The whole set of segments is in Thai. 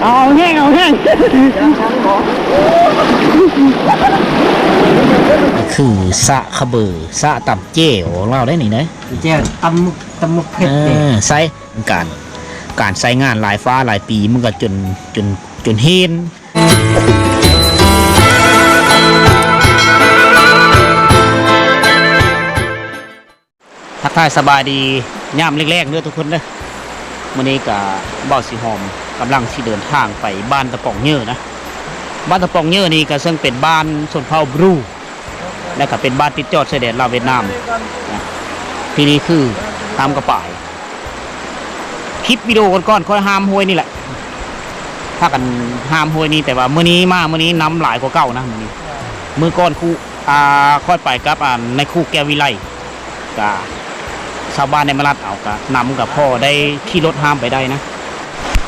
เอาแห้งคือสะขบือสะตับเจ๋วเราได้หนิเนยเจ้าตำมุกเผ็ดใส่การใส่งานหลายฟ้าหลายปีมันก็จนเห็นทักทายสบายดีย่ามแรกๆเด้อทุกคนเด้อวันนี้กับบ่าวสีหอมกำลังที่เดินทางไปบ้านตะปองเยอะนะบ้านตะปองเยอะนี่ก็ซึ่งเป็นบ้านชนเผ่าบรูและก็เป็นบ้านติดจอดชายแดนลาวเวียดนามนะที่นี่คือตามกระป๋ายคลิปวิดีโอก่อนๆค่อยห้ามห้วยนี่แหละถ้ากันห้ามห้วยนี่แต่ว่ามื้อนี้น้ำหลายกว่าเก่านะมื้อก่อนคู่ค่อยไปกับในคู่แก้ววิไลกับชาวบ้านในมรัดเอากะนำกับพ่อได้ขี่รถห้ามไปได้นะ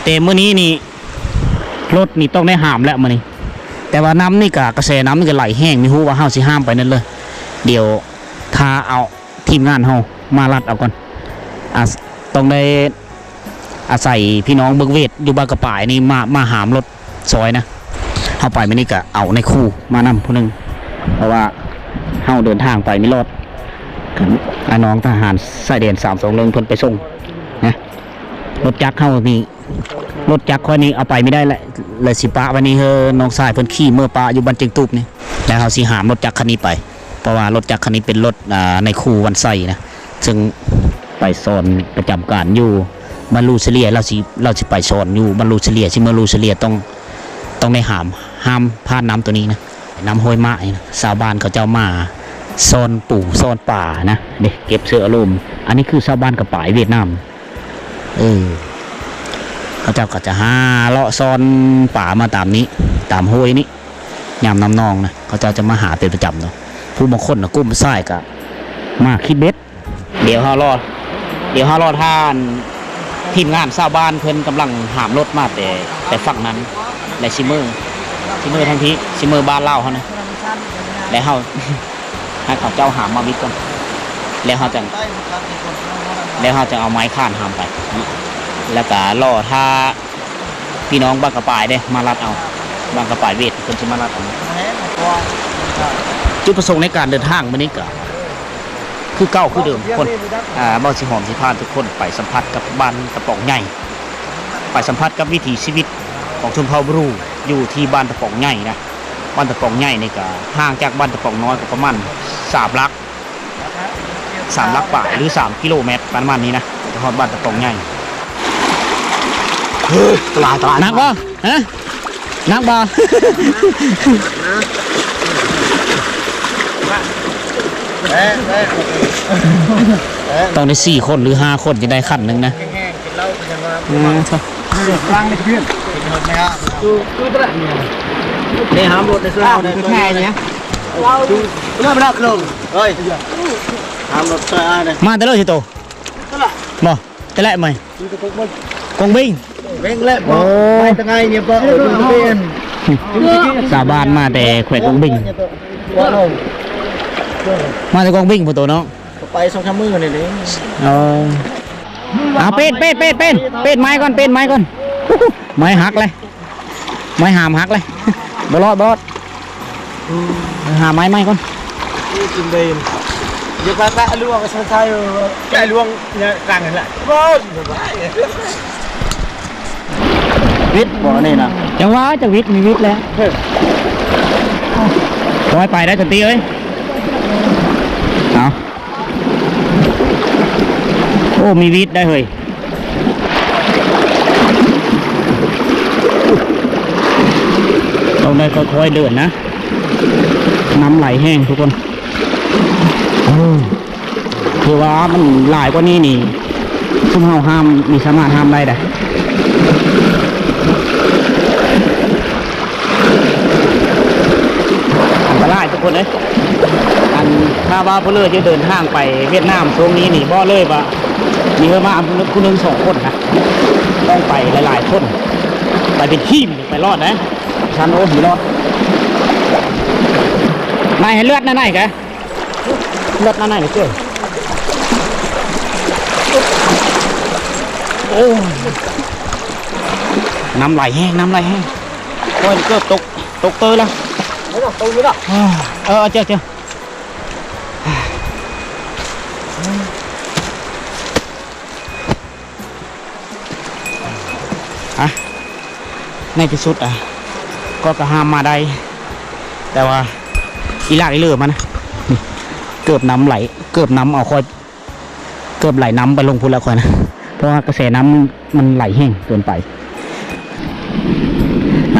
แต่มื้อนี้นี่รถนี่ต้องได้ห้ามแล้วมื้อนี้แต่ว่าน้ำนี่กระแสน้ำนี่ก็ไหลแห้งมีฮู้ว่าเฮาสิห้ามไปนั่นเลยเดี๋ยวถ้าเอาทีมงานเฮามารัดเอาก่อนต้องได้อาศัยพี่น้องเบิกเวทอยู่บ้านกระป๋ายนี่มาหามรถซอยนะเฮาไปมื้อนี้ก็เอาในคู่มานำผู้นึงเพราะว่าเฮาเดินทางไปไม่รอดน้องทหารสายเด่น321เพิ่นไปส่งนะรถจักรเข้านี่รถจักรค่อยนี้เอาไปไม่ได้เลยสิปะวันนี้น้องชายเพิ่นขี่เมื่อปะอยู่บ้านเจิงตูบนี่แล้วเขาสิหามรถจักรคันนี้ไปเพราะว่ารถจักรคันนี้เป็นรถในคูวันไส้นะซึ่งไปสอนประจำการอยู่บรรลุเฉลี่ยเราสิไปสอนอยู่บรรลุเฉลี่ยที่บรรลุเฉลี่ยต้องได้ห้ามพลาดน้ำตัวนี้นะน้ำห้วยไม้นะชาวบ้านเขาเจ้ามาโซนปู่โซนป่านะเด็กเก็บเสื้ออารมณ์อันนี้คือชาวบ้านกระป๋ายเวียดนามเขาเจ้าก็จะหาเลาะโซนป่ามาตามนี้ตามห้วยนี้ยามน้ำนองนะเขาเจ้าจะมาหาเป็นประจำเนาะผู้บางคนนะกุ้มไส้กับมาคิดเบ็ดเดี๋ยวเขารอท่านทีมงานชาวบ้านเพิ่นกำลังหามรถมาแต่ฝั่งนั้นและชิเมอร์ทั้งที่ชิเมอร์บ้านเล่าเขานะและเขาให้เขาเจ้าหามมาวิทย์ก่อนแล้วเขาจะเอาไม้ข้านหามไปแล้วก็รอถ้าพี่น้องบางกระป๋ายได้มารัดเอาบางกระป๋ายเวทคนจะมารัดเอาจุดประสงค์ในการเดินทางวันนี้ก็คือเก้าคือเดิมคนบ่าวสิหอมสิพานทุกคนไปสัมผัสกับบ้านตะปองใหญ่ไปสัมผัสกับวิถีชีวิตของชนเผ่าบรูอยู่ที่บ้านตะปองใหญ่นะบ้านตะปองใหญ่นี่ก็ห่างจากบ้านตะปองน้อยก็ประมาณ3 ลักป่ายหรือ3 กิโลเมตรประมาณนี้นะจะฮอดบ้านตะปองใหญ่ตลาดนักบ่ฮะนักบ่ต้องได้4 คนหรือ5 คนจะได้ขั้นหนึ่งนะร่างในเพื่อนเนี่ยหามรถในเสื้อในแค่เนี้ยเริ่มรับลงเฮ้ยหามรถเสื้อเลยมาแต่เลยสิโตบ่แต่ละไหมกงบิงเร่งเละบ่ไปตั้งไงเนี่ยบ่เปลี่ยนสาบานมาแต่แขวงกงบิงมาแต่กงบิงพ่อโตเนาะไป2-3 มื้อนี่เป็ดไม้ก่อนไม้หักเลยไม้หามหักเลยบลอดหาไม้ก่อนกินเบนอย่าไปแปะล่วงใช่ๆแกล่วงเนี่ยกลางนั่นแหละวิทย์บ่นี่นะจังว่าจะวิทย์มีวิทย์แล้วร้อยไปได้ทันทีเอ้ยเอาโอ้มีวิทย์ได้เฮ้ยต้องได้ค่อยๆเดินนะน้ำไหลแห้งทุกคนคือว่ามันหลายกว่านี้นี่ซุ่มเฮาห้ามมีสามารถห้ามได้แต่อันตรายทุกคนเลยถ้าว่าผู้เลือจะเดินทางไปเวียดนามช่วงนี้นี่บ่เลยว่ามีเพิ่มมาคุณนึง2 คนนะต้องไปหลายๆคนไปเป็นทีมไปรอดนะชันโอ้ยรอดนายให้เลือดนั่นไหนแกเลือดนั่นไหนเจ้าโอ้ น้ำไหลแห้งโอ้ยเกือบตกเตยแล้ว ไม่ต้องตูนี่หรอก เจอในที่สุดก็กระห้ามมาได้แต่ว่าอีลากอีเลือมันนะเกือบน้ำไหลเกือบน้ำเอาคอยเกือบไหลน้ำไปลงพุ่นแล้วคอยนะเพราะว่ากระแสน้ำมันไหลแห้งเกินไป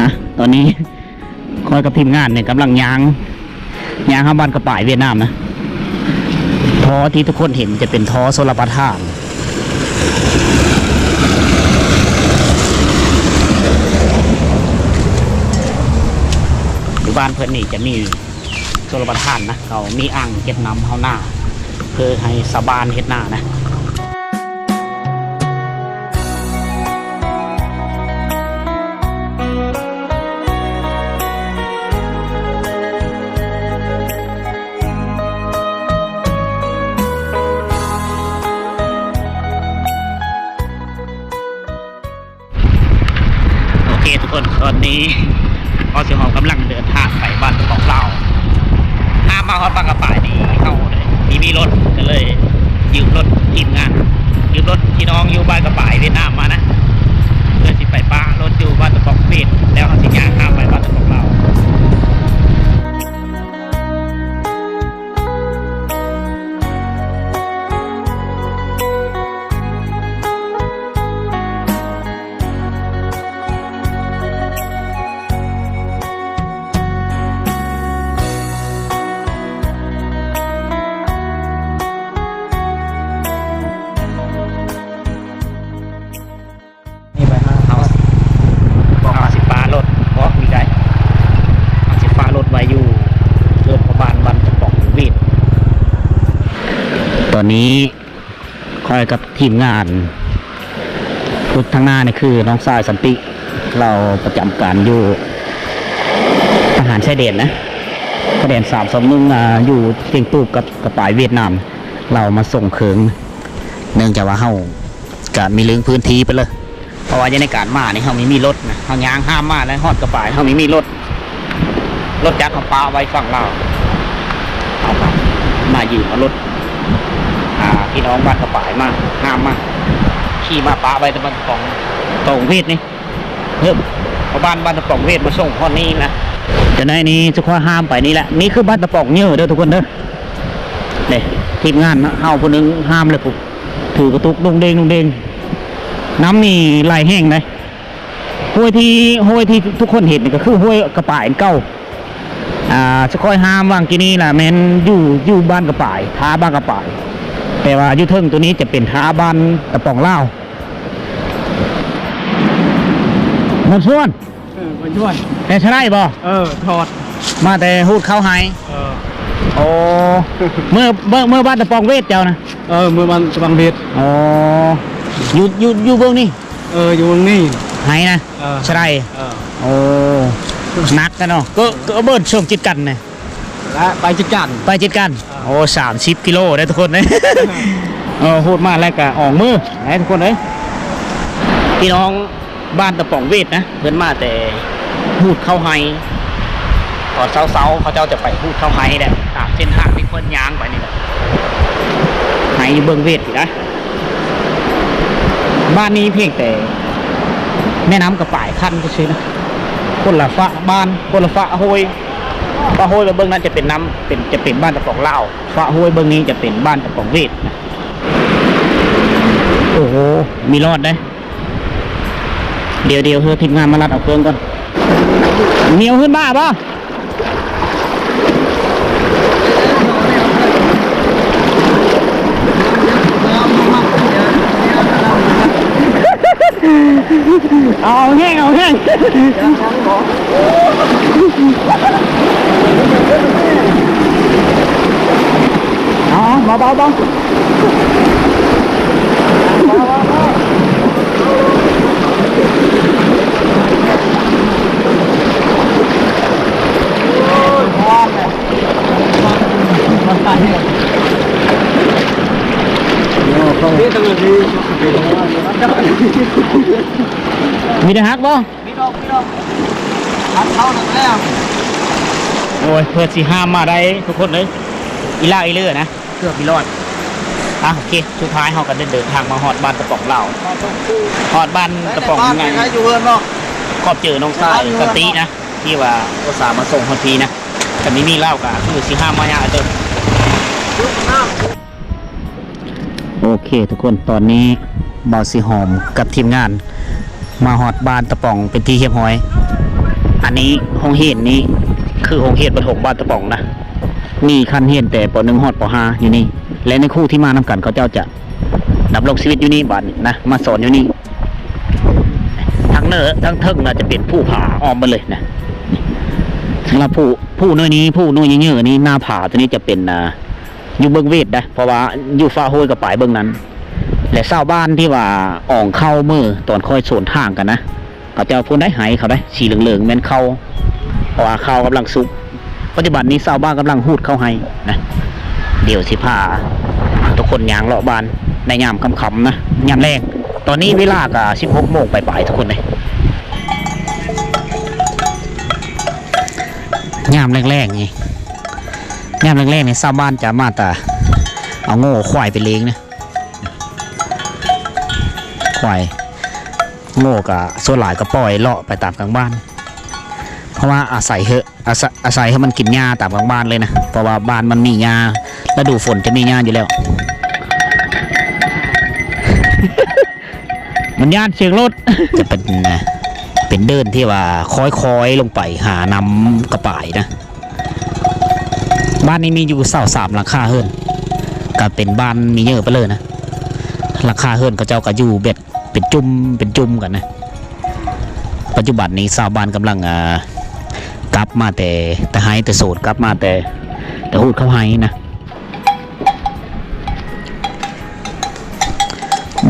นะตอนนี้คอยกับทีมงานเนี่ยกำลังยางเข้าบ้านกระป่ายเวียดนามนะท่อที่ทุกคนเห็นจะเป็นท่อโซลาร์ปาทานบ้านเพื่อนนี่จะมีโซลาร์ปาทานนะเขามีอ่างเก็บน้ำเข้าหน้าเพื่อให้สบานเฮ็ดหน้านะโอเคทุกคนตอนนี้พอเสียงหอมกำลังเดินทางไปบ้านของเราห้ามมาฮอดบางกระป่ายนี่เข้าเลยมีรถก็เลยยืมรถทีมงานยืมรถพี่น้องอยู่บ้านกระป่ายเวียดนามมานะเพื่อสิไปป้ารถอยู่บ้านตะปอกเวียดแล้วเขาสิย่างข้ามไปบ้านตะปอกเราตอนนี้คอยกับทีมงานทุกทางหน้านี่คือน้องสายสันติเราประจำการอยู่ทหารชายแดนนะชายแดน321อยู่เตียงตูบกับกระป่ายเวียดนามเรามาส่งเคืองเนื่องจากว่าเฮาการมีเรื่องพื้นที่ไปเลยเพราะว่าในการมานี่เฮาไม่มีรถนะเฮายางห้ามมาแล้วฮอดกระป่ายเฮาไม่มีรถจักรของปลาไว้ฝั่งเราเอามายืมมารถพี่น้องบ้านกระป่ายมาห้ามมาขี่มาปะไปตะบันปองตรงเวทนี่เฮ้ยพอบ้านตะปองเวทมาส่งข้อนี้นะจะได้นี้จะข้อห้ามไปนี่แหละนี่คือบ้านตะปองเยอะเด้อทุกคนเด้อเนี่ยทีมงานนะเฮาคนนึงห้ามเลยปุ๊บถือกระตุกดงเด้งน้ำนี่ไหลแห้งเลยห้วยที่ทุกคนเห็นนี่ก็คือห้วยกระป่ายเก้าจะค่อยห้ามว่างกี่นี่แหละแมนอยู่บ้านกระป่ายท้าบ้านกระป่ายแต่ว่ายุทธงตัวนี้จะเป็นท้าบ้านตะปองเล่ามันชวนแต่ใช่ได้บ่ถอดมาแต่หูดเข้าหายโอ้เมื่อบ้านตะปองเวทเจ้านะเมื่อมันจะบังเบ็ดอ๋ออยู่เบื้องนี่อยู่เบื้องนี่หายนะใช่ได้โอ้นักกันเนาะก็เบิร์ดช่วงจิตกันเนี่ยไปจิตกันโอ้30 กิโลได้ทุกคนเลยพูดมากแล้วก็ออกมือได้ทุกคนเลยพี่น้องบ้านตะป่องเวทนะเดินมาแต่พูดเข้าไฮพอเช้าเขาเจ้าจะไปพูดเข้าไฮแหละตามเส้นทางที่คนยางไปนี่แหละไฮเบิ้งเวทอยู่นะบ้านนี้เพียงแต่แม่น้ำกระป่ายขั้นก็ใช่นะคนละฟ้าบ้านคนละฟ้าห้วยฟ้าห้วยเบื้องนั้นจะเป็นน้ำจะเป็นบ้านตะปองเล่าฟ้าห้วยเบื้องนี้จะเป็นบ้านตะปองเวทนะโอ้โหมีรอดได้เดี๋ยวเพื่อทีมงานมารัดเอาเครื่องก่อนเหนียวขึ้นบ้าป่ะเอาแห้งเบา มีได้ฮักบ่ มีดอกหักเข้าหนึ่งแล้ว โอ้ยเพื่อสิห้ามมาได้ทุกคนเลยอีล่าอีเลือนะเพื่อพี่รอดโอเคสุดท้ายเราก็เดินทางมาฮอดบ้านตะป๋องเหล่าฮอดบ้านตะป๋องไง ใครอยู่เฮือนเนาะ ขอบเจอน้องชายสตินะที่ว่าอุตส่าห์มาส่งคนทีนะแต่ไม่มีเหล้ากะคือสิห้ามมายาเดิมโอเคทุกคนตอนนี้บาวสีหอมกับทีมงานมาฮอดบ้านตะป๋องเป็นที่เรียบร้อยอันนี้ห้องเห็นนี้คือห้องเห็นประถมบ้านตะป๋องนะมีขั้นเห็นแต่ป .1 ฮอดป .5 อยู่นี่และในคู่ที่มานำกันเขาเจ้าจะดับลงชีวิตอยู่นี่บ้านนะมาสอนอยู่นี่ทั้งเนื้อทั้งเทิงน่าจะเป็นผู้ผ่าอ้อมมาเลยนะสำหรับผู้น้อยนี้ผู้น้อยเยอะๆนี้หน้าผ่าตัวนี้จะเป็นอยู่เบื้องเวทนะเพราะว่าอยู่ฟ้าห้วยกับป่ายเบื้องนั้นและชาวบ้านที่ว่าอ่องเข้ามือตอนค่อยสวนทางกันนะเขาจะพูดได้หายเขาได้สีเหลืองๆแม่นเข้าเพราะว่าเข้ากำลังสุกปัจจุบันนี้ชาวบ้านกำลังหูดเข้าให้นะเดี๋ยวสิพาทุกคนยางเลาะบ้านในยามค่ำๆนะยามแรงตอนนี้เวลาก็16 โมงปลายๆทุกคนเลยยามแรกๆไงยามแรกๆเนี่ยชาวบ้านจะมาแต่เอาโง่ควายไปเลี้ยงนะควายโง่กับส่วนหลายก็ปล่อยเลาะไปตามกลางบ้านเพราะว่าอาศัยให้มันกินหญ้าตามกลางบ้านเลยนะเพราะว่าบ้านมันมีหญ้าฤดูฝนจะมีหญ้าอยู่แล้ว มันย่านเสียงรถ จะเป็นเดินที่ว่าค่อยๆลงไปหาน้ำกระป่ายนะบ้านนี้มีอยู่3หลังคาเฮือนก็เป็นบ้านมีเยอะไปเลยนะหลังคาเฮือนเขาเจ้าก็อยู่เบ็ดเป็นจุ่มกันนะปัจจุบันนี้ชาวบ้านกำลังกลับมาแต่หายแต่โสดกลับมาแต่หูดเข้าหายนะ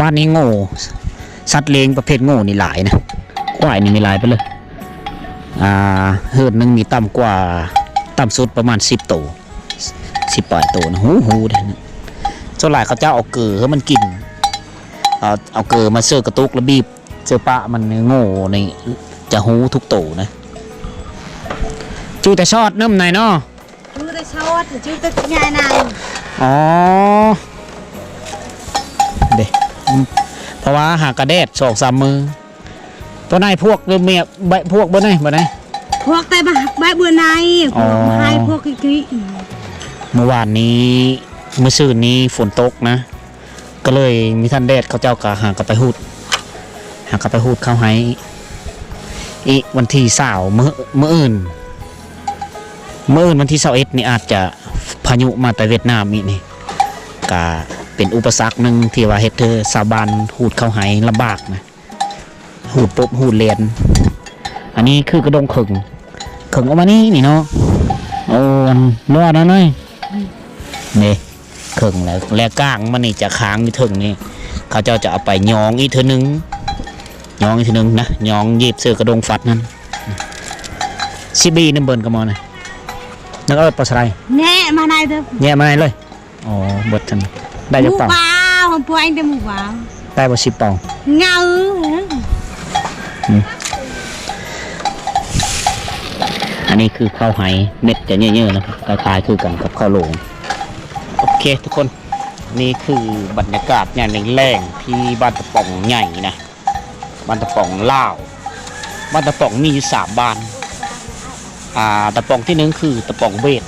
บ้านนี้โง่สัตว์เลี้ยงประเภทโง่นี่หลายนะควายนี่มีหลายไปเลยเฮือนนึงมีต่ำสุดประมาณ10 ตัว10 ปลายตัวนะหูได้นะส่วนหลายเขาเจ้าเอาเกลือให้มันกินเอาเกลือมาเสื้อกระตุกแล้วบีบเสื้อปะมันโง่นี่จะหูทุกตัวนะจูแต่ชอดน้ำไหนเนาะจูแต่ชอดจูแต่ใหญ่นายอ๋อเด็กเพราะว่าหากระเด็ด2-3 มือตัวไหนพวกเมียใบพวกบ่ไหนพวกแต่ใบบัวในพวกไม้พวกกิ๊กเมื่อวานนี้เมื่อซื่นนี้ฝนตกนะก็เลยมีท่านแดดเขาเจ้ากะหากระไปหูดเข้าให้อีกวันที่มื้ออื่นวันที่21นี่อาจจะพายุมาแต่เวียดนามนี่กะเป็นอุปสรรคหนึ่งที่ว่าเฮ็ดให้ชาวบ้านหูดเข้าให้ลำบากนะหูดปุ๊บหูดเรียนอันนี้คือกระดงขึงออกมานี่เนาะโอ้รอดนะน้อยนี่ขึงแล้วก้างมันนี่จะค้างอยู่ถึงนี่เขาจะเอาไปยองอีกเท่านึงนะยองเย็บเสื้อกระดงฟัดนั่นซีบีน้ำเบิร์นกระมอนะนึกเอาปลาสไลแง่มาไหนเถอะแง่มาไหนเลยอ๋อเบิดทันได้จะเปล่าของพวกอันเต็มหมู่บ้านได้บ่10 ปองเงาอันนี้คือข้าวไหเม็ดจะเยอะๆนะครับคล้ายๆคือกันกับข้าวโหลงโอเคทุกคนนี่คือบรรยากาศอย่างแรงๆที่บ้านตะป่องใหญ่นะบ้านตะป่องลาวบ้านตะป่องมีอยู่3 บ้านตะป่องที่1คือตะป่องเวท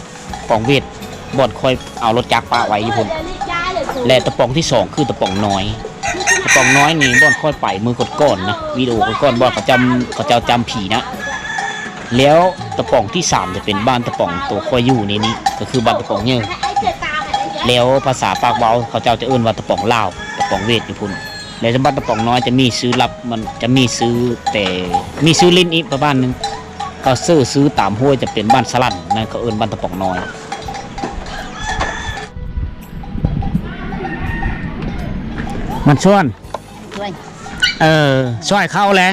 บ่อนคอยเอารถจักรปะไว้อยู่พุ่นและตะป่องที่2คือตะป่องน้อยนี่บ่อนค่อยไปมือกดก้อนนะวิดีโอกดก้อนบ่อนเขาเจ้าจำผีนะแล้วตะป่องที่3จะเป็นบ้านตะป่องตัวค่อยอยู่ในนี้ก็คือบ้านตะป่องเยอะแล้วภาษาปากเบาเขาเจ้าจะเอื้นว่าตะป่องลาวตะป่องเวทอยู่พุ่นแล้วบ้านตะป่องน้อยจะมีซื้อรับมันจะมีซื้อแต่มีซื้อลิ้นอีกประมาณนึงเขาซื้อตามห้วยจะเป็นบ้านสลันนั่นเขาเอื้นบ้านตะป่องน้อยมันชวนช่วยเข้าแหละ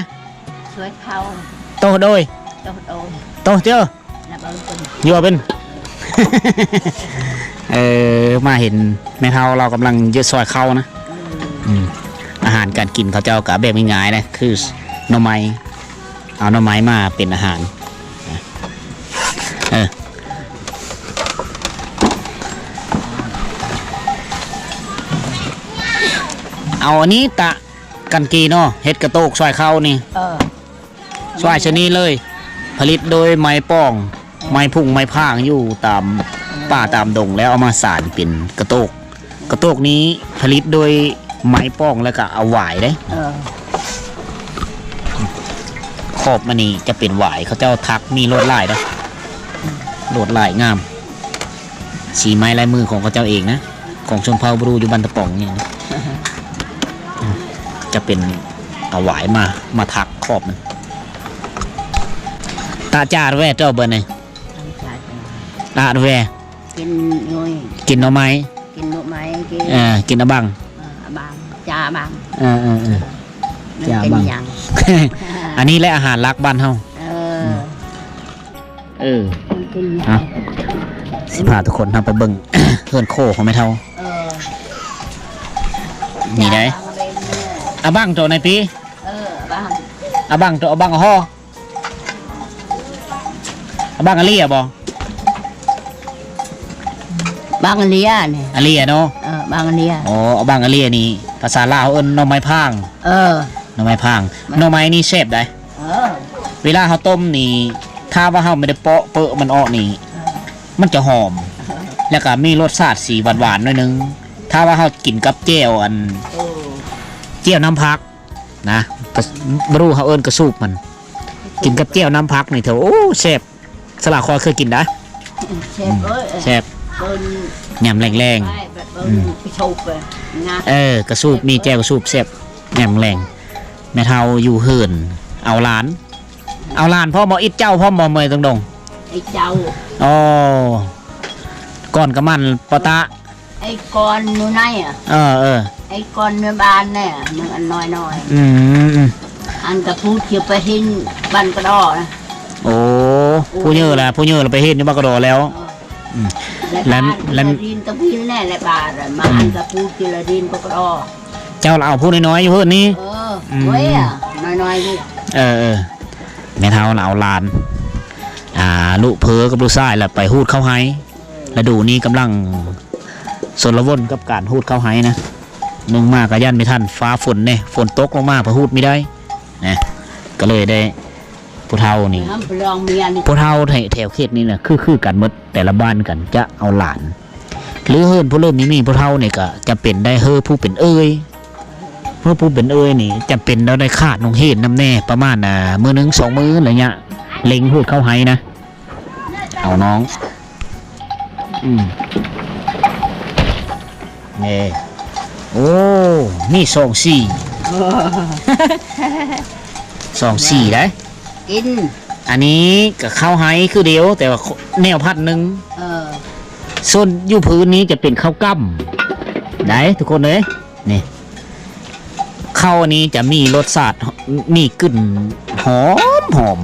ช่วยเข้าโตโดยโตเจ้าอยู่เป็น มาเห็นแม่เฒ่าเรากำลังจะซอยเข้านะอาหารการกินเขาเจ้ากับแบบง่ายๆนะคือ หน่อไม้เอาหน่อไม้มาเป็นอาหารเอาอันนี้ตะกันกีเนาะเฮ็ดกระโตกซอยเข้านี่ซอยชนิดเลย ผลิตโดยไม้ป้องไม้พุ่งไม้พางอยู่ตามป่าตามดงแล้วเอามาสานเป็นกระโตกกระโตกนี้ผลิตโดยไม้ป้องแล้วก็เอาหวายได้ขอบมันนี่จะเป็นหวายเขาเจ้าทักมีลวดลายนะลวดลายงามสีไม้ลายมือของเขาเจ้าเองนะของชนเผ่าบรูอยู่บันตะป่องเนี่ยจะเป็นเอาหวายมาทักขอบมันตาจาดแว่เจ้าเบอร์ไหนตาดแว่กินนุ้ย กินหน่อไม้กินหน่อไม้กินอะบังบางจ่าบางจ่าบังอันนี้แหละอาหารรักบ้านเฮาสิพาทุกคนทำไปเบิ่งเพื่อนโคของแม่เท่านี่ได้อะบังโตในปีอะบังโตอะบังห่ออะบังอะเลียบ่บางอะเลียเนี่ยอะเลียเนาะบางอะเลียอ๋ออะบังอะเลียนี่ภาษาลาวเอิ้นหน่อไม้พางหน่อไม้พางหน่อไม้นี่แซ่บได้เวลาเฮาต้มนี่ถ้าว่าเฮาไม่ได้เปาะเปอะมันออกนี่มันจะหอมแล้วก็มีรสชาติสีหวานๆหน่อยนึงถ้าว่าเฮากินกับแจ่วแจ่วน้ำพักนะบ่รู้เฮาเอิ้นกระสูบมันกินกับแจ่วน้ำพักนี่เถอะโอ้แซ่บสละคอเคยกินได้แซ่บยำแรงๆกระสูบมีแจ่วกระสูบแซ่บยำแรงแม่เฒ่าอยู่เฮิรนเอาหลานพ่อบ่อิดเจ้าพ่อบ่เมยตรงไอ้เจ้าอ๋อก่อนกะมันปะตะไอ้ก้อนนู่นไหนอ่ะไอ้ก้อนเนื้อบานเนี่ยมันอันน้อยอันกระพูดเกี่ยวไปเห็นบ้านกระดอนะโอ้ผู้เยอะแหละไปเห็นอยู่บ้านกระดอแล้วแล้วดินตะพินแน่แหละบาทมาอันกระพูดเกี่ยวดินกระดอเจ้าเอาพูดน้อยๆอยู่เพิ่นนี่ไว้อ่ะน้อยๆดิแม่เฒ่าเอาลานลูกเพอกับลูกชายแล้วไปฮูดเข้าไห้แล้วดูนี่กำลังสนละวนกับการฮูดเข้าไห้นะนึ่งมากกระยันไม่ทันฟ้าฝนเนี่ยฝนตกลงมาพอฮูดไม่ได้นะก็เลยได้ผู้เฒ่านี่ผู้เฒ่าแถวเขตนี้นะคือกันหมดแต่ละบ้านกันจะเอาหลานหรือเฮิรนผู้เริ่มมีผู้เฒ่าเนี่ยก็จะเป็นได้เฮอผู้เป็นเอ้ยผู้เป็นเอ้ยนี่จะเป็นแล้วได้ขาดน้องเฮ็ดน้ำแน่ประมาณมื้อนึง2 มื้ออะไรเงี้ยเล็งพูดเข้าไห้นะเอาน้องนี่โอ้นี่2-4ได้กินอันนี้กับข้าวไห้คือเดียวแต่ว่าแนวพัดหนึ่งส่วนอยู่พื้นนี้จะเป็นข้าวกั้มได้ทุกคนเลยนี่ข้าวนี้จะมีรสชาติมีกลิ่นหอม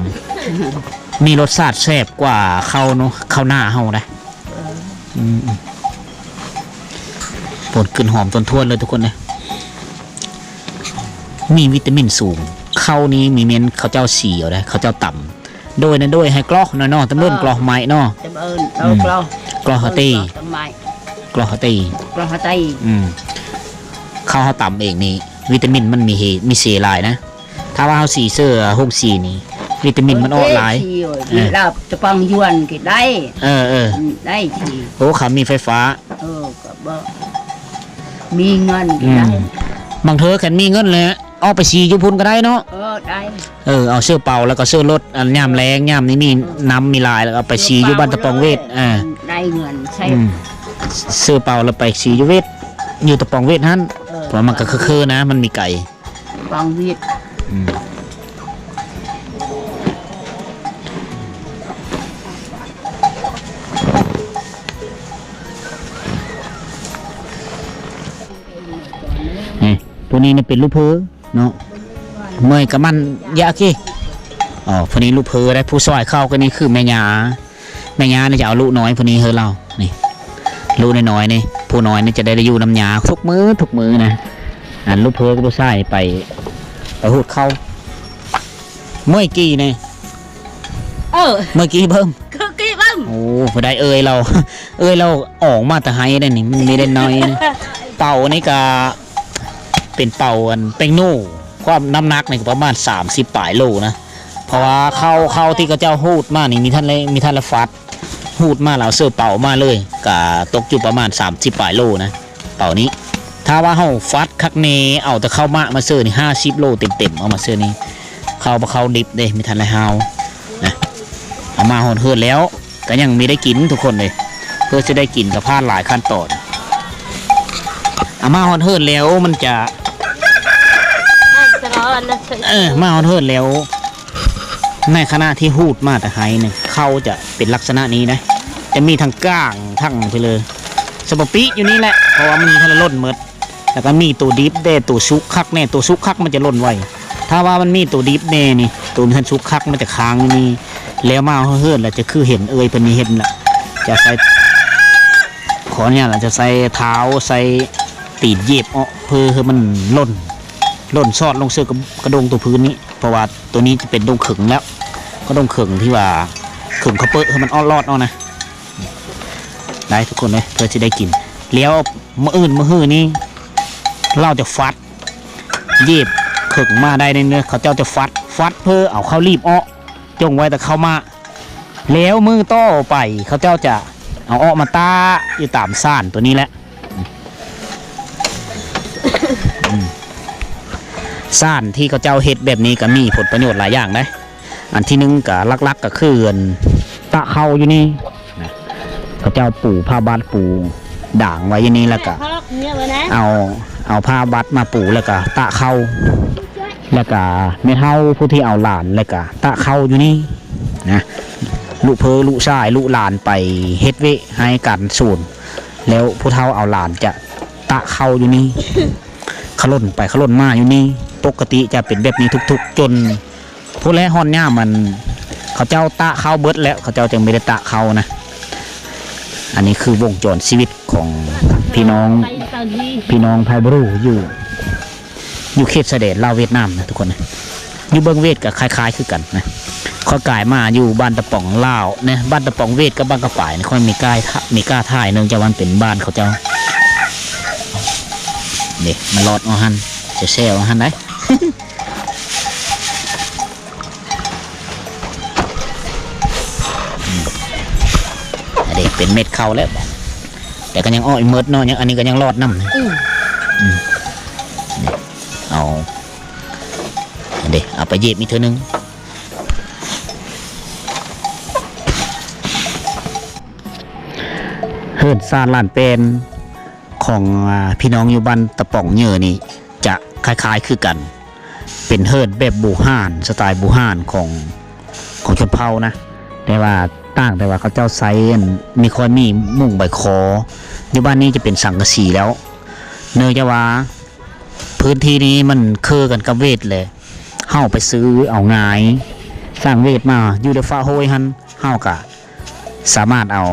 มีรสชาติแซ่บกว่าข้าวเนาะข้าวหน้าเฮาได้ผลกลิ่นหอมต้นทวนเลยทุกคนเลยมีวิตามินสูงข้าวนี้มีเม้นข้าวเจ้าสีเอาได้ข้าวเจ้าต่ำโดยให้กรอกน้อยๆตำเลิ่นกรอกไม้เนาะกรอกฮาตีข้าวต่ำเองนี่วิตามินมันมีเสลายนะถ้าว่าข้าวสีเสื้อ64นี่วิตามินมันออกหลายเราจะปังยวนก็ได้ได้ทีโอ้ขามีไฟฟ้าก็มีเงินก็ได้บางเธอแค่มีเงินเลยเอาไปสียุพุนก็ได้เนาะได้เอาเสื้อเป่าแล้วก็เสื้อรถย่ำแรงย่ำนี้มีน้ำมีลายแล้วเอาไปสียุบันตะปองเวทได้เงินใช่เสื้อเป่าแล้วไปสียุเวทอยู่ตะปองเวทนั่นเพราะมันก็คือนะมันมีไก่ปองเวทตัวนี้เนี่ยเป็นลูกเพอเนาะเมื่อยกับมันยะกี้พวกนี้ลูกเพอได้ผู้ซอยเข้าก็นี่คือแม่ยานี่จะเอาลูกน้อยพวกนี้เฮอเรานี่ลูกน้อยนี่ผู้น้อยนี่จะได้อยู่น้ำยาทุกมื้อนะลูกเพอกับลูกชายไปหูดเข้า เมื่อกี้เนี่ย เมื่อกี้เพิ่ม คือกี่บ้าง โอ้พอได้เรา เราออกมาแต่ไฮได้นี่มันไม่ได้น้อยนะเป่านี่ก็เป็นเป่าอันเป็งโน่ความน้ำหนักนี่ก็ประมาณ30 ปลายโลนะเพราะว่าเข้าที่เขาเจ้าหูดมานี่มีท่านละฟัดหูดมาแล้วเสื้อเป่ามาเลยก็ตกอยู่ประมาณ30 ปลายโลนะเป่านี้ถ้าว่าเฮาฟัดคักเนเอาแต่เข้ามาเสื้อนี่50 โลเต็มเอามาเสื้อนี้เข้าดิบเด้มีท่านละฮาวนะเอามาหอนเฮือดแล้วก็ยังไม่ได้กินทุกคนเลยเพื่อจะได้กินกับพลาดหลายขั้นตอนเอามาหอนเฮือดแล้วมันจะมาหอนเฮือดแล้วในขณะที่หูดมาแต่ไฮเนี่ยเขาจะเป็นลักษณะนี้นะจะมีทั้งก้างทั้งไปเลยสปปีอยู่นี่แหละเพราะว่ามันมีทะเลล่นเมดแล้วก็มีตัวดิฟเด้ตัวซุกคักแน่ตัวซุกคักมันจะล่นไวถ้าว่ามันมีตัวดิฟเน่นี่ตัวมันซุกคักมันจะค้างนี่แล้วมาเฮือดแล้วจะคือเห็นเป็นนี้เห็นละจะใส่ขอเนี่ยเราจะใส่เท้าใส่ตีนเย็บเพื่อมันล่นซอดลงเสื้อกระดงตัวพื้นนี้เพราะว่าตัวนี้จะเป็นดงขึงแล้วก็ดงขึงที่ว่าขึงเขาเปิดให้มันอ้อรอดเอานะได้ทุกคนเลยเพื่อจะได้กินแล้วมื้อหื้อนี้เราจะฟัดเย็บขึงมาได้ในเนื้อเขาเจ้าจะฟัดเพื่อเอาเข้ารีบอ้อจงไว้แต่เข้ามาแล้วมือต่อไปเขาเจ้าจะเอาออกมาตาอยู่ตามซ่านตัวนี้แหละซ่านที่เขาเจ้าเฮ็ดแบบนี้ก็มีผลประโยชน์หลายอย่างนะอันที่หนึ่งก็ลักๆก็คือตะเข้าอยู่นี่นะเขาเจ้าปูผ้าบัดปูด่างไว้อยู่นี่แล้วก็เอาผ้าบัดมาปูแล้วก็ตะเข้าแล้วก็แม่เฒ่าผู้ที่เอาหลานแล้วก็ตะเข้าอยู่นี่นะลูกเพอลูกชายลูกหลานไปเฮ็ดเวให้กันสูนแล้วผู้เฒ่าเอาหลานจะตะเข้าอยู่นี่ขล่นไปขล่นมาอยู่นี่ปกติจะเป็นแบบนี้ทุกๆจนผู้แลฮอนย่ามันเขาเจ้าตะเข้าเบิดแล้วเขาเจ้าจึงไม่ได้ตะเข้านะอันนี้คือวงจรชีวิตของพี่น้องไทยบรูอยู่เขตชายแดนลาวเวียดนามนะทุกคนนะอยู่เบิ้งเวทกับคล้ายๆคือกันนะข้อกายมาอยู่บ้านตะป่องลาวเนี่ยบ้านตะป่องเวทกับบ้านกระป่ายเนี่ยค่อยมีกล้าถ่ายเนื่องจากมันเป็นบ้านเขาเจ้าเนี่ยมันรอดเอาหันจะแซวเอาหันได้ เด็กเป็นเม็ดเข้าแล้วแต่ก็ยังอ้อยเมิดเนาะยังอันนี้ก็ยังรอดน้ำนะเอาเด็กเอาไปเย็บมีเท่านึงเฮือนซานลานเป็นของพี่น้องอยู่บ้านตะป่องเหยื่อนี่จะคล้ายๆคือกันเป็นเฮือนแบบบูฮานสไตล์บูฮานของชนเผ่านะแต่ว่าต่างแต่ว่าเขาเจ้าไซมีค่อยมีมุ่งใบคออยู่บ้านนี้จะเป็นสังกะสีแล้วเนื่องจากว่าพื้นที่นี้มันคือกันกับเวทเลยเฮาไปซื้อเอาง่ายสร้างเวทมาอยู่ในฟ้าโฮยหันเฮากะสามารถเอา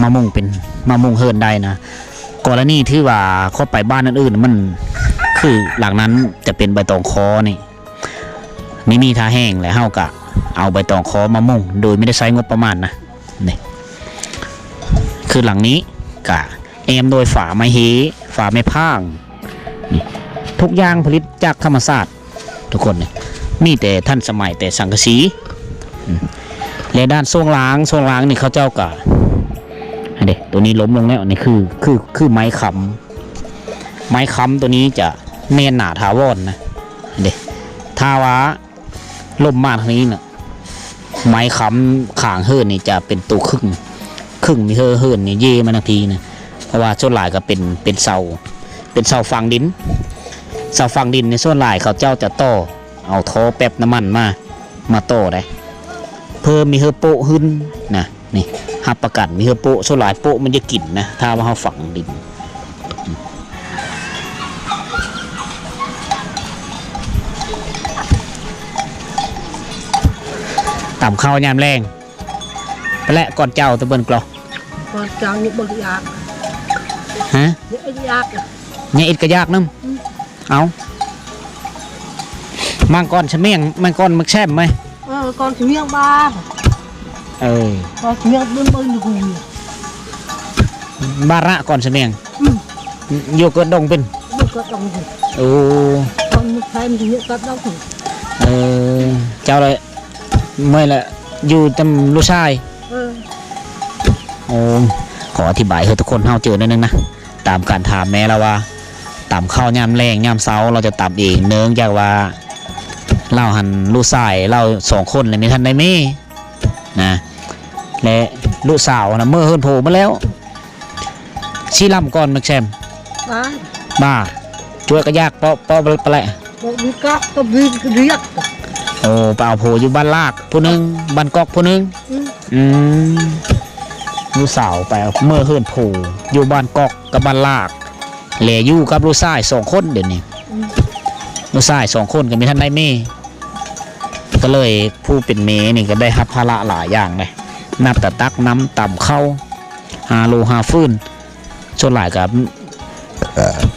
มามุ่งเป็นมามุ่งเฮิร์นได้นะกรณีที่ว่าเข้าไปบ้านอื่นๆมันคือหลังนั้นจะเป็นใบตองคอนี่ไม่มีท่าแห้งแล้วเฮากะเอาใบตองคอมามุ่งโดยไม่ได้ใช้งบประมาณนะนี่คือหลังนี้กะแอมโดยฝาไม้เฮฝาไม้พางนี่ทุกอย่างผลิตจากธรรมชาติทุกคนเนี่ยมีแต่ท่านสมัยแต่สังกะสีและด้านโซ่ล้างนี่เขาเจ้ากะเด็กตัวนี้ล้มลงแล้วนี่คือไม้ค้ำตัวนี้จะแน่นหนาถาวรนะเด็กถ้าว่าล่มมากทางนี้เนี่ยไม้ค้ำขางเฮิร์นนี่จะเป็นตัวครึ่งมีเฮิร์นนี่เย่มานาทีนะเพราะว่าส่วนหลายก็เป็นเสาฝังดินในส่วนหลายเขาเจ้าจะต่อเอาท่อแป๊บน้ำมันมาต่อได้เพิ่มมีเฮอโปะขึ้นนะนี่หับประกันมีเฮอโปะส่วนหลายโปะมันจะกลิ่นนะถ้าว่าเขาฝังดินต่ำข้าวยามแรงไปและก่อนเจ้าตะเบินกลอก่อนเจ้านี่บ่ยากฮะนี่ยากเนี่ยอิดก็ยากน้ำเอามังกรชะเมียงมังกรมักแช่มไหม con chỉ miệng ba เออ con chỉ miệng bên bên được gì บาระก่อนเสมียง ừ โยเกิร์ตดงเป็น được cất đồng gì โอ้ con một thêm thì miệng cất đồng thì เออเจ้าเลยเมื่อละอยู่จำลูกชาย ừ โอ้ขออธิบายให้ทุกคนเฮาเจอนิดนึงนะตามการถามแม่แล้วว่าตำข้าวยามแรงยามเช้าเราจะตำเองเนื่องจากว่าเราหันลูกชายเรา2 คนเลยมีท่านได้แม่นะและลูกสาวนะเมื่อเฮิรนโผล่มาแล้วชี้ลำก่อนแม็กแซม ba บ้าช่วยกระยากเปาะเปาะไปแหละ một đi cắt tập đi cái riết โอ้เปล่าโผล่อยู่บ้านลากผู้หนึงบ้านกอกผู้หนึง ừ อืมลูกสาวไปเมื่อเฮิรนโผล่อยู่บ้านกอกกับบ้านลากเหลืออยู่กับลูกชาย2 คนเดี๋ยวนี้ ừ ลูกชาย2 คนก็มีท่านได้แม่ก็เลยผู้เป็นเมนี่ก็ได้รับภาระหลายอย่างเลยนับแต่ตักน้ำต่ำเข้าหาโลหาฟื้นส่วนหลายกับ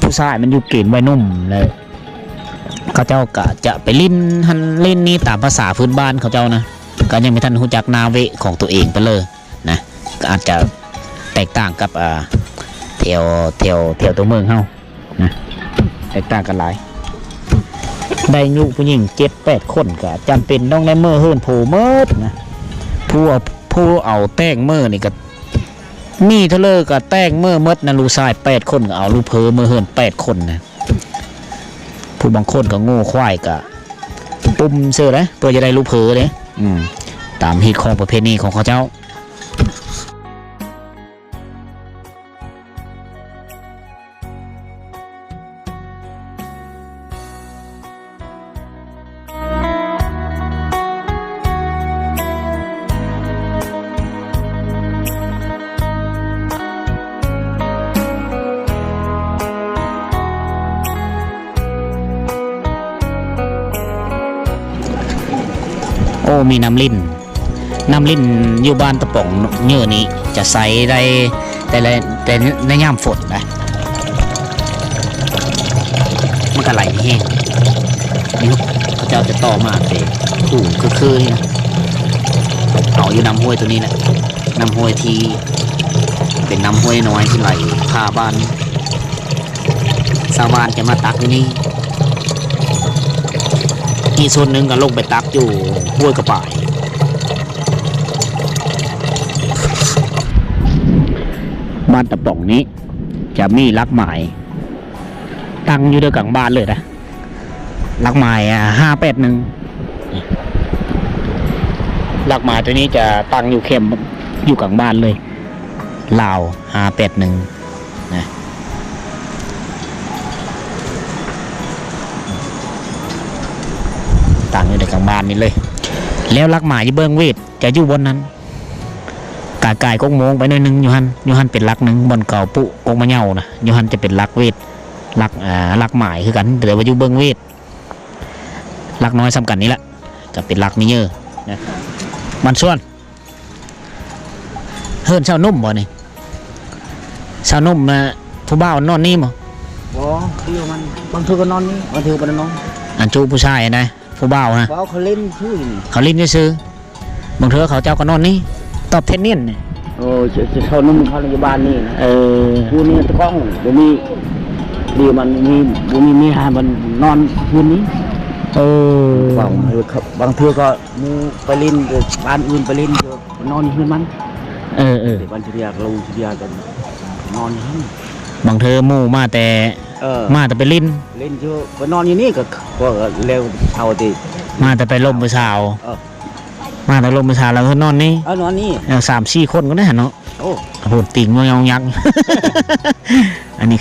ผู้ชายมันอยู่กลิ่นไว้นุ่มเลยเขาเจ้าก็จะไปลิ้นหันลิ้นนี้ตามภาษาพื้นบ้านเขาเจ้านะก็ยังไม่ทันรู้จักนาเวของตัวเองไปเลยนะก็อาจจะแตกต่างกับแถวตัวเมืองเฮานะแตกต่างกันหลายได้ยุผู้หญิง7-8 คนก็จำเป็นต้องได้เมื่อเฮิรนโผล่เมิดนะผู้เอาแต้งเมื่อนี่ก็มีเทเลอร์ก็แต้งเมื่อเมิดนะลูกชาย8 คนก็เอาลูกเพอเมื่อเฮิรน8 คนนะผู้บางคนก็โง่ควายก็ปุ่มเสือเลยเพื่อจะได้ลูกเพอเลยตามฮิตของประเพณีของเขาเจ้าโอ้มีน้ำลิ้นอยู่บ้านตะป่องเนื้อนี้จะใส่ได้แต่ในย่ามฝนนะมันก็ไหลแห้งนี่เขาเจ้าจะต่อมาเตะขู่คือนี่นะเอาอยู่น้ำห้วยตัวนี้แหละน้ำห้วยที่เป็นน้ำห้วยน้อยที่ไหลผ่าบ้านชาวบ้านจะมาตักที่นี่อีกส่วนหนึ่งก็ลงไปตักอยู่ห้วยกระป่ายบ้านตะป่องนี้จะมีลักหมายตั้งอยู่ด้วยกลางบ้านเลยนะลักหมาย581ลักหมายตัวนี้จะตั้งอยู่เข้มอยู่กลางบ้านเลยลาว581นะต่างอยู่ในกลางบ้านนี่เลยแล้วลักหมายอยู่เบื้องเวทจะอยู่บนนั้นกายกงโมงไปหน่อยนึงยูฮันเป็นลักหนึ่งบนเก่าปุกงมะเหย่านะยูฮันจะเป็นลักเวทลักหมายคือกันแต่ว่าอยู่เบื้องเวทลักน้อยสำคัญนี่แหละจะเป็นลักนี่เยอะนะมันส่วนเฮิรนชาวนุ่มบ่นี่ชาวนุ่มนะผู้บ่าวนอนนี่บ่ บ่คือมันบางทีก็นอนนี่บางทีก็นอน อันจูผู้ชายนะผู้บ่าวนะ บ่เขาเล่นชื่อ เขาลิ้นซื้อบางเธอเขาเจ้าก็นอนนี่ตอบเทนเนียนเนี่ย โอ้จะเข้านุ่มเข้าในบ้านนี่นะ ผู้นี้ตะก้องบ่มีดีมันมีบ่มีหามันนอนคืนนี้บางทีก็มูไปเล่นบ้านอื่นไปเล่นนอนคืนมันบ้านเชียร์เราเชียร์กันนอนอยู่ บางเธอหมู่มาแต่ไปลิ้น เล่นอยู่ไปนอนอยู่นี่ก็เร็วเท่าที่ มาแต่ไปลมมือสาวมาแต่ลมมือสาวแล้วก็นอนนี่ นอนนี่ 3-4 คนก็ได้เนาะโหติ่งมันยักษ์ อันนี้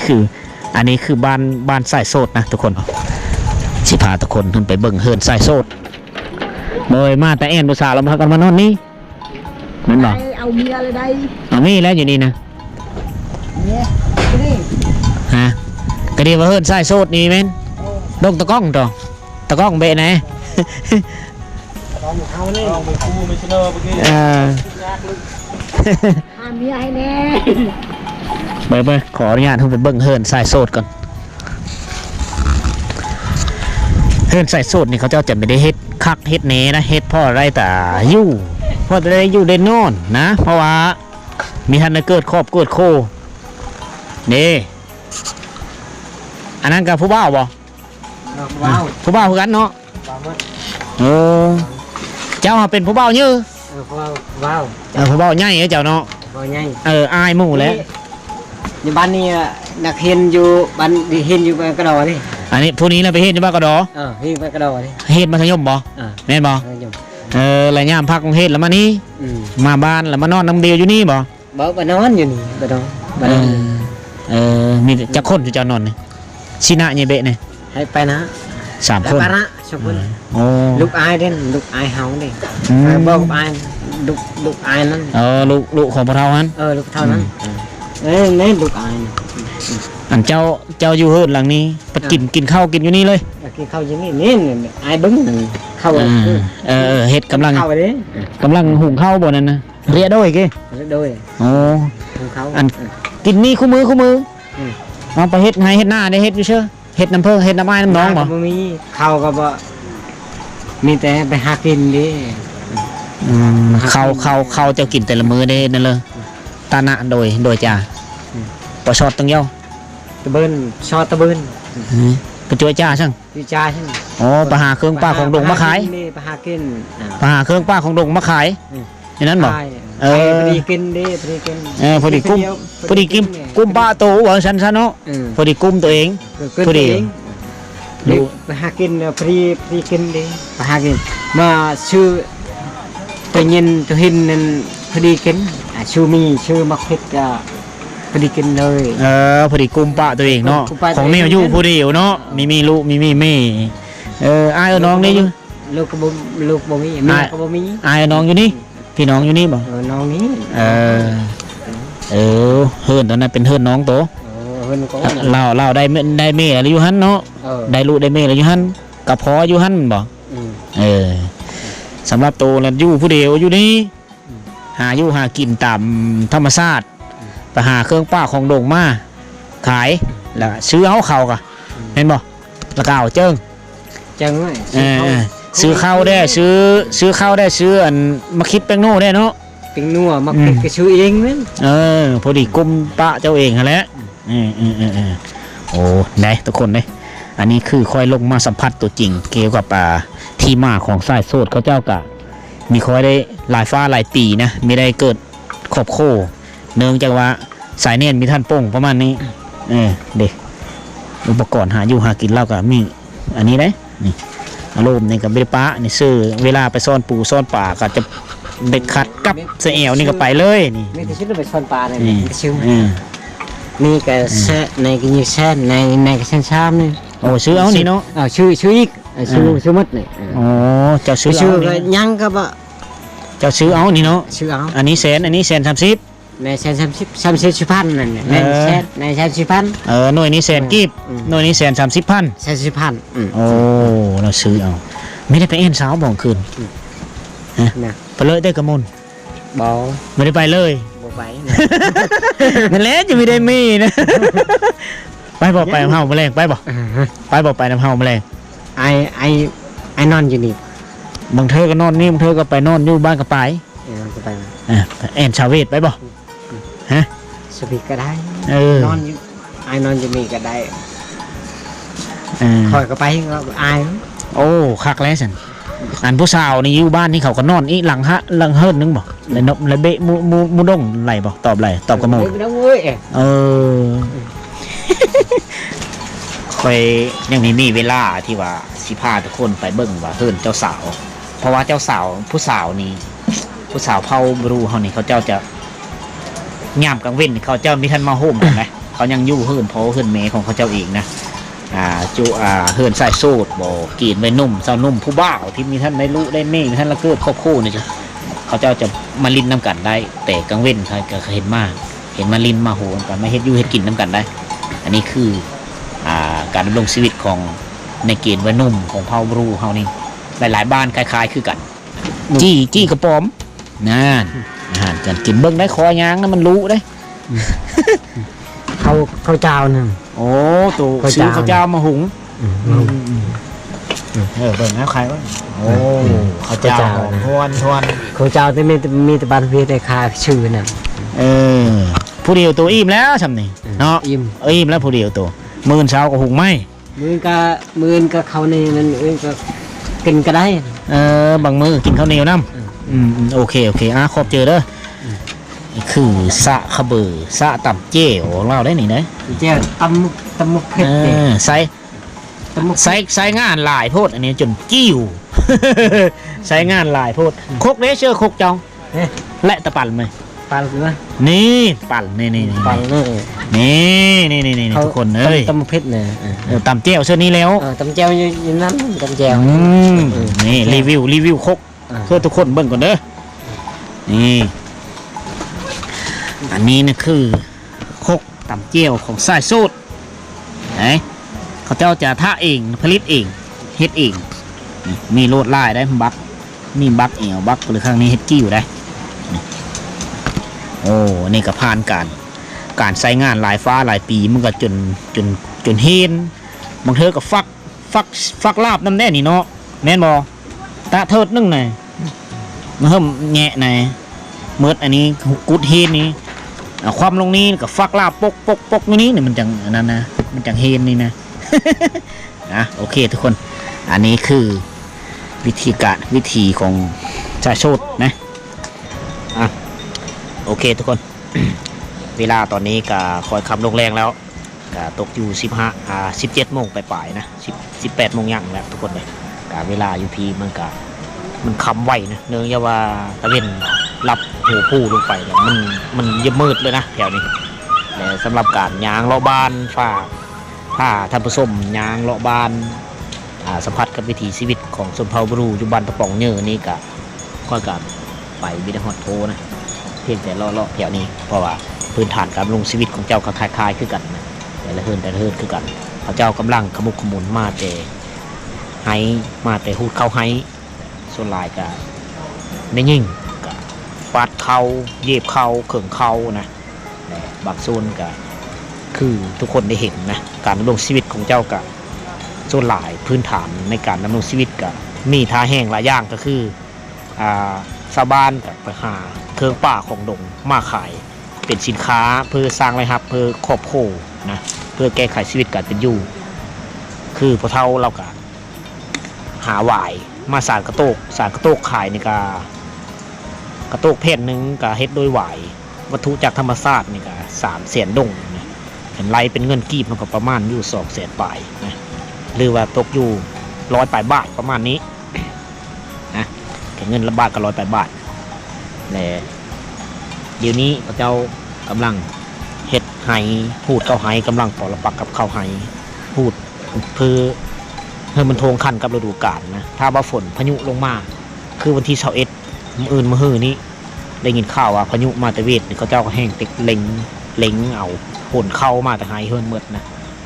คือบ้านสายโสดนะทุกคนสิพาทุกคนขึ้นไปเบิ่งเฮิรนสายโสดโดยมาแต่แอนมือสาวเราพากันมานอนนี่นั่นหรอ เอาเมียเลยได้ เอามีแล้วอยู่นี่นะ เนี่ยไปดิ ฮะก็ดีว่าเฮิรนสายโสดนี่แม่นลงตะก้องต่อตะก้องเบะไหน เอานี่ไปคู่ไม่ใช่เนอะเมื่อกี้ หาเมียให้แน่ ไปขออนุญาตให้ไปเบิ่งเฮิรนสายโสดก่อน เฮือนใส่สูตรนี่เขาเจ้าจะไม่ได้เฮ็ดคักเฮ็ดเนนะเฮ็ดพ่อไรแต่อยู่พ่อได้อยู่ได้นอนนะเพราะว่ามีทันได้เกิดครอบเกิดโคนี่อันนั้นกับผู้บ่าวบ่ ว้าว ผู้บ่าวคือกันเนาะ ว้าว เออเจ้าเป็นผู้บ่าวยื้อ ว้าว ผู้บ่าวใหญ่เจ้าเนาะ ว้าวใหญ่ อายหมู่แล้ว อยู่บ้านนี้นักเรียนอยู่บ้านเรียนอยู่กระดอนี่ อันนี้ผู้นี้เราไปเฮ็ดอยู่บ้านกระดอ เรียนไปกระดอนี่ เฮ็ดมัธยมบ่แม่นบ่แล้วยามพักของเฮ็ดแล้วมานี่มาบ้านแล้วมานอนน้ำเดียวอยู่นี่บ่ บ่นอนอยู่นี่บ่นอนบ่นอน มีจักคนอยู่เจ้านอนนี่ชินะนี่เบะนี่ ให้ไปนะ 3 คน ไปนะชมพุ่น โอ้ ลูกอายเด่นลูกอายเฮาเด่นบ่อายลูกอายนั่น ลูกของพวกเราฮั่น ลูกเท่านั้นนี่ลูกอาย อันเจ้าอยู่เฮือนหลังนี้ไปกินข้าวกินอยู่นี่เลย กินข้าวอย่างนี้นี่อายบึ้งเข้า เฮ็ดกำลัง เข้าไปดิ กำลังหุงข้าวบ่นั่นนะเรียด้วยเก้ โดย โอ้ ของเขา อันกินนี่คู่มือเอาไปเฮ็ดให้เฮ็ดหน้าได้เฮ็ดอยู่เชื่อเฮ็ดน้ำเพิ่งเฮ็ดน้ำอ้ายน้ำน้องบ่ มีข้าวก็บ่มีแต่ไปหากินดิ ข้าวเจ้ากินแต่ละมื้อได้นั่นเลยตานะโดยจ้าปชอดตังเย้า ตะเบิ้นชอตะเบิ้น ไปช่วยจ้าช่าง วิจาใช่ไหม อ๋อไปหาเครื่องป้าของดงมาขาย ไปหากิน ไปหาเครื่องป้าของดงมาขายอย่างนั้นบ่ พอดีกินดิพอดีกิน พอดีกุ้มป้าโตว่าฉันซะเนาะพอดีกุ้มตัวเองพอดี ไปหากินพอดีกินดิไปหากินมาชื่อตัวเย็นตัวหินนั่นพอดีกินชื่อมักเผ็ดก็พอดีกินเลย พอดีกุ้มป้าตัวเองเนาะของแม่อยู่พอดีเนาะมีลูกมีแม่อายน้องนี่อยู่ ลูกบ่มีแม่ก็บ่มี อายน้องอยู่นี่พี่น้องอยู่นี่บ่ น้องนี้ เฮือนตอนนั้นเป็นเฮือนน้องโต เพิ่นก็ เราได้แม่อะไรอยู่หั่นเนาะได้ลูกได้แม่อะไรอยู่หั่นกับพ่ออยู่หั่นบ่สำหรับโตแล้วอยู่ผู้เดียวอยู่นี่หากินตามธรรมชาติไปหาเครื่องป้าของดงมาขายแล้วซื้อเอาเขากะเห็นบ่แล้วก็เอาเจิ้ง จังไว้ ซื้อข้าวได้ซื้อข้าวได้ซื้ออันมาคิดแป้งโน่ได้เนาะ เป็นนัวมักเผ็ดก็ชื่อเองนั่น พอดีกุมปะเจ้าเองหั่นแหละโอ้ไหนทุกคนเนี่ยอันนี้คือค่อยลงมาสัมผัสตัวจริงเกี่ยวกับที่มาของสายโสดเขาเจ้ากะมีค่อยได้หลายฟ้าหลายปีนะไม่ได้เกิดขอบโคเนื่องจากว่าสายเนียนมีท่านโป่งประมาณนี้เด็กอุปกรณ์หาอยู่หากินเล่ากับมีอันนี้ได้นี่อารมณ์นี่กับเบลปะนี่ซื้อเวลาไปซ่อนปูซ่อนป่าก็จะเด็กขัดกับเสียวนี่ก็ไปเลยนี่ ไม่ได้ชื่อไปชนปลาเลยชื่อนี่ก็แซ่ในกินอยู่แซ่ในก็แซ่ชามนี่ โอ้ซื้อเอานี่เนาะ ชื่ออีกชื่อมัดนี่ อ๋อเจ้าซื้อ ชื่อ เอานี่ ยังก็บ่ เจ้าซื้อเอานี่เนาะ ชื่อเอา อันนี้แสน30 ในแซ่30,000นั่นในแซ่30,000 หน่วยนี้แสนกีบหน่วยนี้130,000 30,000 โอ้เราซื้อเอาไม่ได้ไปเอ็นสาวบ่องคืนไปเลยได้กระมล บ่ ไม่ได้ไปเลย บ่ไป นั่นแหละจะไม่ได้มีนะไปบอกไปน้ำเฮาแมลงไปบอกไปน้ำเฮาแมลง ไอ้นอนอยู่นี่ บางเธอก็นอนนี่บางเธอก็ไปนอนอยู่บ้านกระปาย ก็ไป เอ็นชาวเวทไปบอก สปีก็ได้นอนอยู่ไอ้นอนอยู่นี่ก็ได้คอยก็ไปก็อาย โอ้คักแล้วสันอันผู้สาวนี่อยู่บ้านนี่เขาก็นอนอีหลังเฮิร์นนึงบอกเลยนกเลยเบะมูดงไหลบอกตอบไหลตอบกระโมดคอยยังมีเวลาที่ว่าสิพาทุกคนไปเบิ่งว่าเฮิร์นเจ้าสาวเพราะว่าเจ้าสาวผู้สาวนี่ผู้สาวเผาบรูเขานี่เขาเจ้าจะย่ามกลางเว้นเขาเจ้ามีท่านมาโฮมกันไหมเขายังอยู่เฮิร์นเพราะเฮิร์นเมย์ของเขาเจ้าเองนะเฮิร์นใส่สูตรบอกกีนไว้นุ่มเจ้านุ่มผู้บ้าที่มีท่านได้รู้ได้เมย์มีท่านละเกิดครอบคู่นี่จ้ะเขาเจ้าจะมาลินน้ำกันได้แต่กลางเว้นเขาก็เห็นมาลินมาโหกันมาเฮ็ดอยู่เฮ็ดกินน้ำกันได้อันนี้คือการดำรงชีวิตของในเกณฑ์ไว้นุ่มของเผ่าบรูเฮานี่หลายๆบ้านคล้ายๆคือกันจี้กระป๋อมนั่นอาหารกันกินเบิ้งได้คอยางนะมันรู้ได้ เขาเจ้าหนึ่ง โอ้ตัวซื้อข้าวเจ้ามาหุง เบิ่งนะใครวะโอ้เขาเจ้าหอมทวน เขาเจ้าแต่มีแต่บ้านเวียได้ค่าชื่อนั่น ผู้เดียวตัวอิ่มแล้วชำนี่เนาะ อิ่ม แล้วผู้เดียวตัวมื้อเช้าก็หุงไหม มือนก็เขานี่มันก็กินก็ได้ บางมื้อก็กินข้าวเหนียวน้ำโอเคขอบเจอเด้อนี่คือสะขะเบือสะต่ำเจ้ของเราได้นี่เด้ เจ้าตำมุกเผ็ดนี่ ใส่งานหลายโพดอันนี้จนกิ้ว ใส่งานหลายโพดคกเด้เชื่อคกเจ้าและตะปั่นไหม ปลานะ นี่ปั่นนี่ ปลานี่ นี่ทุกคนเอ้ย ตำมุกเผ็ดนี่ ตำเจ้าเชื่อนี้แล้ว ตำแจ่วอยู่นั้นตำแจ่ว นี่รีวิวคกเพื่อทุกคนเบิ่งก่อนเด้อนี่อันนี้นะคือคกตำเจียวของสายสูตรไหนเขาเจ้าจะท่าเองผลิตเองเฮ็ดเองนี่มีโลดลายได้บักมีบักเอวบักหรือข้างนี้เฮ็ดกิ้วได้นี่โอ้นี่ก็ผ่านการใช้งานหลายฟ้าหลายปีมันก็จนเห็นบางเธอก็ฟักลาบน้ำแน่นี่เนาะแม่นบ่ตาเทิดนึงหน่อยมันเพิ่มแงะหน่อยเมิดอันนี้กุดเฮนนี้ความลงนี้กับฟักลาบปกนี่เนี่ยมันจังนั่นนะมันจังเฮนนี่นะ โอเคทุกคนอันนี้คือวิธีของชาโชดนะโอเคทุกคน เวลาตอนนี้ก็คอยคำลงแรงแล้วก็ตกอยู่17 โมงปลายๆนะ18 โมงยังแล้วทุกคนเลยเวลาอยู่พีมันคำไวนะเนื่องจากว่าตะเวนรับหูผู้ลงไปเนี่ยมันเยอะมืดเลยนะแถวนี้แต่สำหรับการยางเลาะบ้านถ้าท่านผู้ชมยางเลาะบ้านสัมผัสกับวิถีชีวิตของชนเผ่าบรูอยู่บ้านตะป่องเนื้อนี่ก็ค่อยกับไปวิดีฮอดโทนะเพียงแต่เลาะแถวนี้เพราะว่าพื้นฐานการลงชีวิตของเจ้าก็คล้ายๆคือกันนะแต่ละเฮือนคือกันพระเจ้ากำลังขมุกขมุนมาแต่ไห้มาแต่หูดเข้าไห้ส่วนหลายก็ได้ยิ่งก็ฟาดเข่าเย็บเข่าเข่งเข่านะบางส่วนก็คือทุกคนได้เห็นนะการดำรงชีวิตของเจ้าก็ส่วนหลายพื้นฐานในการดำรงชีวิตก็มีท่าแห้งหลายอย่างก็คือชาวบ้านกับไปหาเครื่องป่าของดงมาขายเป็นสินค้าเพื่อสร้างรายรับเพื่อครอบครัวนะเพื่อแก้ไขชีวิตการเป็นอยู่คือพอเท่าเราก็หาหวายมาสารกระโตกขายในกระโตกเพศหนึ่งก็เฮ็ดโดยหวายวัตถุจากธรรมชาตินี่ก็300,000 ดงนะเห็นไรเป็นเงินกีบมันก็ประมาณอยู่200,000 ปลายนะหรือว่าตกอยู่100 ปลายบาทประมาณนี้นะเงินละบาทก็100 ปลายบาทและเดี๋ยวนี้พระเจ้ากำลังเฮ็ดไห้พูดเข้าไห้กำลังปอละปักกับเข้าไห้พูดเพื่อมันทงคันกับฤดูกาลนะถ้าว่าฝนพายุลงมาคือวันที่21มื้ออื่นมื้อฮื้อนี้ได้ยินข่าวว่าพายุมาแต่เวทเขาเจ้าก็แห้งติดเล็งเอาฝนเข้ามาแต่ไห้เฮิรนหมดนะ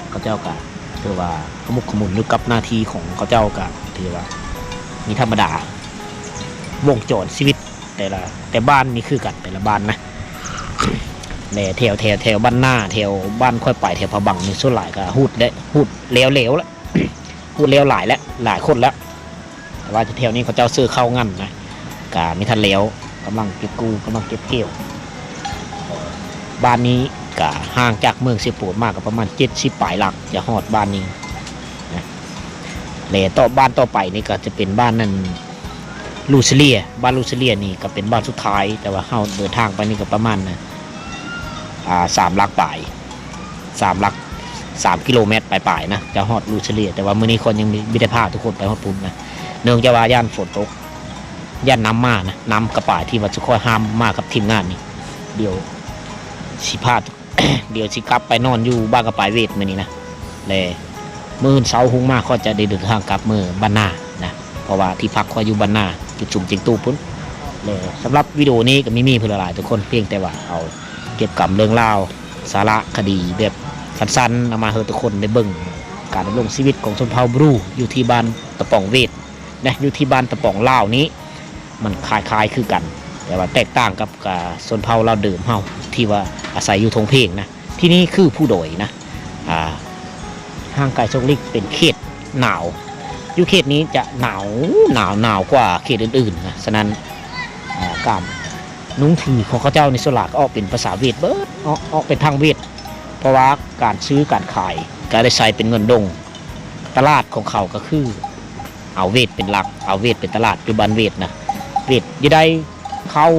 เขาเจ้าก็ถือว่าขมุกขมุนนึกกับหน้าที่ของเขาเจ้าก็ถือว่ามีธรรมดาวงจรชีวิตแต่บ้านนี่คือกันแต่ละบ้านนะแถวบ้านหน้าแถวบ้านค่อยไปแถวพะบังนี่ส่วนหลายก็หูดแล้วหูดเหลวแล้ว หูดเหลวหลายคนแล้วแต่ว่าแถวนี้เขาเจ้าซื้อเข้างั้นนะกาไม่ทันแล้วกำลังเก็บเกี่ยวบ้านนี้ก็ห่างจากเมืองเสียโปดมากกับประมาณ70 ปลายหลักจะฮอดบ้านนี้นะแล้วบ้านต่อไปนี่ก็จะเป็นบ้านนั้นลูซิเลียบ้านลูซิเลียนี่ก็เป็นบ้านสุดท้ายแต่ว่าเราเดินทางไปนี่ก็ประมาณ3 ลักปลาย3 ลัก3 กิโลเมตรปลายๆนะจะฮอดลูซิเลียแต่ว่ามื้อนี้คนยังไม่ได้พาทุกคนไปฮอดปุ่นนะเนื่องจากว่าย่านฝนตกย่านน้ำมานะน้ำกระป่ายที่ว่าจะค่อยห้ามมากับทีมงานนี่เดี๋ยวสิพา เดี๋ยวสิกลับไปนอนอยู่บ้านกระป่ายเวทมื้อนี้นะและมื้อเช้าหุ้งมากก็จะได้เดินทางกลับมื้อบ้านนานะเพราะว่าที่พักก็อยู่บ้านนาจุดจุ่มเจียงตู้พุ่นเลยสำหรับวิดีโอนี้ก็มีเพื่อหลายทุกคนเพียงแต่ว่าเอาเก็บกับเรื่องราวสาระคดีแบบสั้นๆเอามาให้ทุกคนได้เบิ่งการดำรงชีวิตของชนเผ่าบรูอยู่ที่บ้านตะป่องเวทนะอยู่ที่บ้านตะป่องลาวนี้มันคล้ายๆคือกันแต่ว่าแตกต่างกับชนเผ่าลาวเดิมเฮาที่ว่าอาศัยอยู่ทงเพลงนะที่นี่คือผู้โดยนะห่างไกลชงลิกเป็นเขตหนาว อยู่เขตนี้จะหนาวกว่าเขตอื่นๆนะฉะนั้นการนุ่งถือของเขาเจ้าในสลากออกเป็นภาษาเวียดเบิดออกเป็นทางเวียดเพราะว่าการซื้อการขายการได้ใช้เป็นเงินดงตลาดของเขาก็คือเอาเวียดเป็นหลักเอาเวียดเป็นตลาดอยู่บ้านเวียดนะเวียดยังได้ข้าว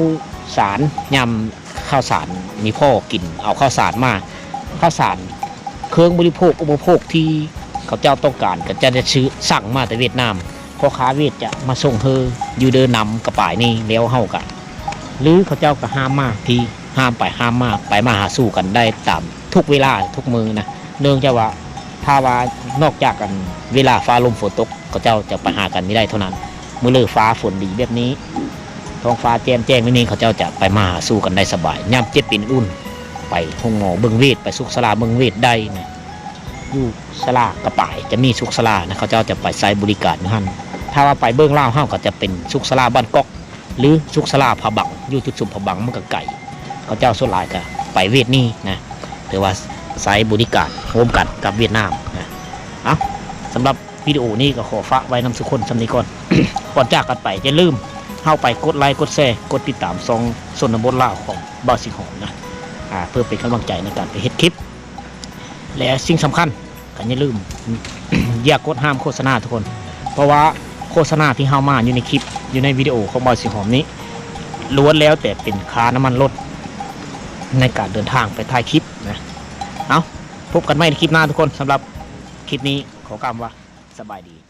สารยำข้าวสารมีพ่อกินเอาข้าวสารมาข้าวสารเครื่องบริโภคอุปโภคที่เขาเจ้าต้องการก็จะได้ซื้อสั่งมาแต่เวียดนามพ่อค้าเวียดจะมาส่งเธออยู่เดินนำกระป๋ายนี่เลี้ยวเฮากันหรือเขาเจ้าก็ห้ามมาที่ห้ามมาไปมาหาสู่กันได้ตามทุกเวลาทุกมือนะเนื่องจากว่าถ้าว่านอกจากกันเวลาฟ้าลมฝนตกเขาเจ้าจะไปหากันไม่ได้เท่านั้นเมื่อเลือฟ้าฝนดีแบบนี้ท้องฟ้าแจ้งไม่นี้เขาเจ้าจะไปมาหาสู่กันได้สบายย่ำเจ็ดปีนอุ่นไปห้องหมอเบิงเวทไปสุขสลาเบิงเวทได้นะอยู่สลากระป๋ายจะมีสุขสลานะเขาเจ้าจะไปใช้บริการนั่นถ้าว่าไปเบื้องล่างห้างก็จะเป็นสุขสลาบ้านก๊อกหรือสุขสลาผาบังอยู่จุดสุมผาบังมันก็ไก่เขาเจ้าส่วนหลายก็ไปเวียดนี่นะถือว่าใช้บริการร่วมกันกับเวียดนามนะเอาสำหรับวิดีโอนี้ก็ขอฝากไว้นำสุขคนสำนีก่อน ก่อนจากกันไปอย่าลืมเข้าไปกดไลค์กดแชร์กดติดตามซองส่วนบทเล่าของบ่าวสิงห์หอมนะเพื่อเป็นกำลังใจในการไปเฮ็ดคลิปและสิ่งสำคัญก็อย่าลืม อย่ากดห้ามโฆษณาทุกคนเพราะว่าโฆษณาที่เฮามาอยู่ในคลิปอยู่ในวิดีโอของบ่าวสิงห์หอมนี้ล้วนแล้วแต่เป็นค่าน้ำมันรถในการเดินทางไปถ่ายคลิปนะเอาพบกันใหม่ในคลิปหน้าทุกคนสำหรับคลิปนี้ขอกล่าวว่าสบายดี